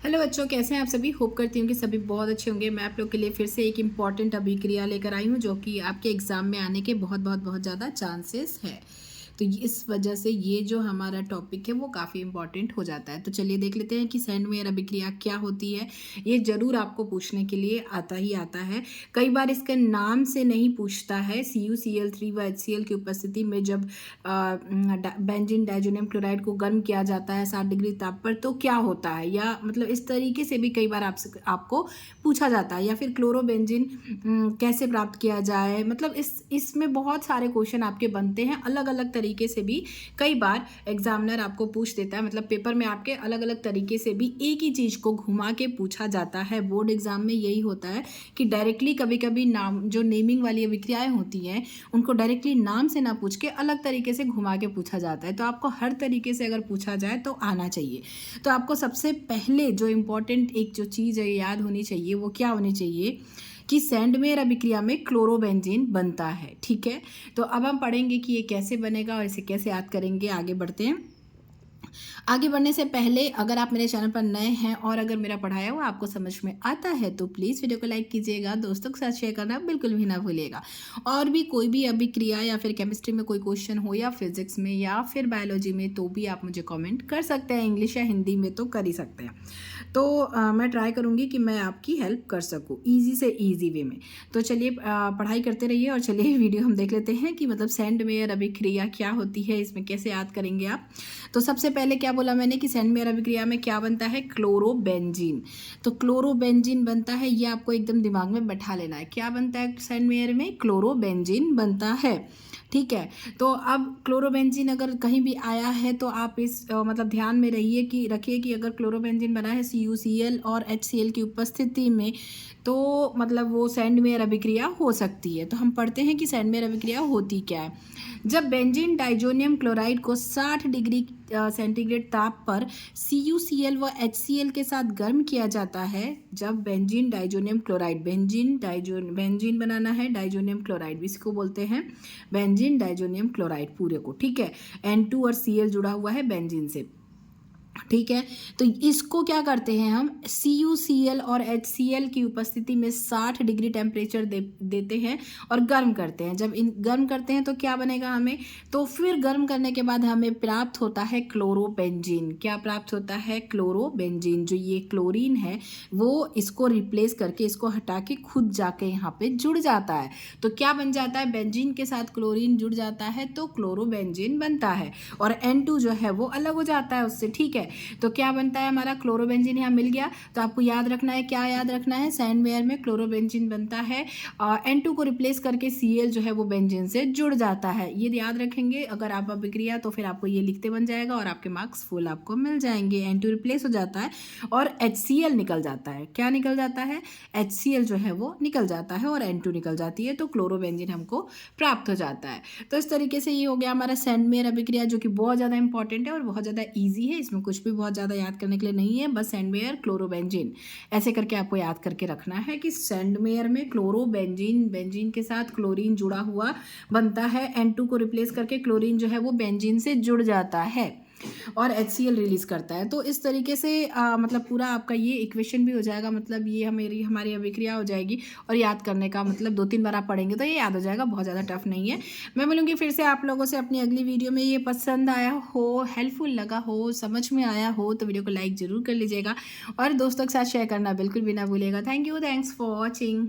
Hello बच्चों, कैसे हैं आप सभी। होप करती हूँ कि सभी बहुत अच्छे होंगे। मैं आप लोग के लिए फिर से एक इम्पॉर्टेंट अभिक्रिया लेकर आई हूँ जो कि आपके एग्जाम में आने के बहुत ज़्यादा चांसेस है। तो इस वजह से ये जो हमारा टॉपिक है वो काफ़ी इम्पॉर्टेंट हो जाता है। तो चलिए देख लेते हैं कि सैंडवेयर अभिक्रिया क्या होती है। ये ज़रूर आपको पूछने के लिए आता ही आता है। कई बार इसके नाम से नहीं पूछता है। CuCl3 व HCl की उपस्थिति में जब बेंजीन डाइजोनियम क्लोराइड को गर्म किया जाता है 60 डिग्री ताप पर, तो क्या होता है, या मतलब इस तरीके से भी कई बार आपको पूछा जाता है। या फिर क्लोरोबेंजीन कैसे प्राप्त किया जाए, मतलब इसमें बहुत सारे क्वेश्चन आपके बनते हैं। अलग अलग तरीके से भी कई बार एग्जामिनर आपको पूछ देता है, मतलब पेपर में आपके अलग अलग तरीके से भी एक ही चीज़ को घुमा के पूछा जाता है। बोर्ड एग्जाम में यही होता है कि डायरेक्टली कभी कभी नाम जो नेमिंग वाली अभिक्रियाएं होती हैं उनको डायरेक्टली नाम से ना पूछ के अलग तरीके से घुमा के पूछा जाता है। तो आपको हर तरीके से अगर पूछा जाए तो आना चाहिए। तो आपको सबसे पहले जो इम्पोर्टेंट एक जो चीज़ है याद होनी चाहिए, वो क्या होनी चाहिए कि सैंडमेयर अभिक्रिया में क्लोरोबेंजीन बनता है। ठीक है, तो अब हम पढ़ेंगे कि ये कैसे बनेगा और इसे कैसे याद करेंगे। आगे बढ़ते हैं। आगे बढ़ने से पहले अगर आप मेरे चैनल पर नए हैं और अगर मेरा पढ़ाया हुआ आपको समझ में आता है तो प्लीज़ वीडियो को लाइक कीजिएगा, दोस्तों के साथ शेयर करना बिल्कुल भी ना भूलिएगा। और भी कोई भी अभिक्रिया या फिर केमिस्ट्री में कोई क्वेश्चन हो या फिजिक्स में या फिर बायोलॉजी में, तो भी आप मुझे कमेंट कर सकते हैं। इंग्लिश या हिंदी में तो कर ही सकते हैं। तो मैं ट्राई करूँगी कि मैं आपकी हेल्प कर सकूँ ईजी से ईजी वे में। तो चलिए पढ़ाई करते रहिए और चलिए वीडियो हम देख लेते हैं कि मतलब सैंडमेयर अभिक्रिया क्या होती है, इसमें कैसे याद करेंगे आप। तो सबसे पहले क्या बोला मैंने कि सैंडमेयर अभिक्रिया में क्या बनता है, क्लोरोबेंजीन। तो क्लोरोबेंजीन बनता है, ये आपको एकदम दिमाग में बैठा लेना है। क्या बनता है सैंडमेयर में, क्लोरोबेंजीन बनता है। ठीक है, तो अब क्लोरोबेंजीन अगर कहीं भी आया है तो आप इस मतलब ध्यान में रखिए कि अगर क्लोरोबेंजीन बना है CuCl और HCl की उपस्थिति में, तो मतलब वो सैंडमेयर अभिक्रिया हो सकती है। तो हम पढ़ते हैं कि सैंडमेयर अभिक्रिया होती क्या है। जब बेंजीन डाइजोनियम क्लोराइड को 60 डिग्री सेंटीग्रेड ताप पर CuCl व HCl के साथ गर्म किया जाता है, जब बेंजीन डाइजोनियम क्लोराइड, बेंजीन बनाना है, डाइजोनियम क्लोराइड इसको बोलते हैं बेंजीन डाइजोनियम क्लोराइड पूरे को। ठीक है, N2 और Cl जुड़ा हुआ है बेंजीन से। ठीक है, तो इसको क्या करते हैं हम, CuCl और HCl की उपस्थिति में 60 डिग्री टेम्परेचर देते हैं और गर्म करते हैं। जब इन गर्म करते हैं तो क्या बनेगा हमें, तो फिर गर्म करने के बाद हमें प्राप्त होता है क्लोरोबेंजीन। क्या प्राप्त होता है, क्लोरोबेंजीन। जो ये क्लोरीन है वो इसको रिप्लेस करके, इसको हटा के खुद जाके यहाँ पे जुड़ जाता है। तो क्या बन जाता है, बेंजीन के साथ क्लोरीन जुड़ जाता है तो क्लोरोबेंजीन बनता है। और N2 जो है वो अलग हो जाता है उससे। ठीक है, तो क्या बनता है हमारा, क्लोरोबेंजीन यहाँ मिल गया। तो आपको याद रखना है, क्या याद रखना है, सैंडवेयर में क्लोरोबेंजीन बनता है। N2 को रिप्लेस करके Cl जो है वो बेंजीन से जुड़ जाता है। ये याद रखेंगे अगर आप अभिक्रिया, तो फिर आपको ये लिखते बन जाएगा और आपके मार्क्स फुल आपको मिल जाएंगे। N2 रिप्लेस हो जाता है और HCl निकल जाता है। क्या निकल जाता है, HCl जो है वो निकल जाता है और N2 निकल जाती है, तो क्लोरोबेंजीन हमको प्राप्त हो जाता है। तो इस तरीके से ये हो गया हमारा सैंडमेयर अभिक्रिया, जो कि बहुत ज़्यादा इंपॉर्टेंट है और बहुत ज़्यादा ईजी है। इसमें कुछ भी बहुत ज़्यादा याद करने के लिए नहीं है, बस सैंडमेयर क्लोरोबेंजीन ऐसे करके आपको याद करके रखना है कि सैंडमेयर में क्लोरोबेंजीन, बेंजीन के साथ क्लोरीन जुड़ा हुआ बनता है। N2 को रिप्लेस करके क्लोरीन जो है वो बेंजीन से जुड़ जाता है और HCl रिलीज करता है। तो इस तरीके से मतलब पूरा आपका ये इक्वेशन भी हो जाएगा, मतलब ये हमारी अभिक्रिया हो जाएगी। और याद करने का मतलब 2-3 बार आप पढ़ेंगे तो ये याद हो जाएगा, बहुत ज़्यादा टफ नहीं है। मैं मिलूँगी फिर से आप लोगों से अपनी अगली वीडियो में। ये पसंद आया हो, हेल्पफुल लगा हो, समझ में आया हो तो वीडियो को लाइक ज़रूर कर लीजिएगा और दोस्तों के साथ शेयर करना बिल्कुल भी ना भूलिएगा। Thank you, thanks for watching.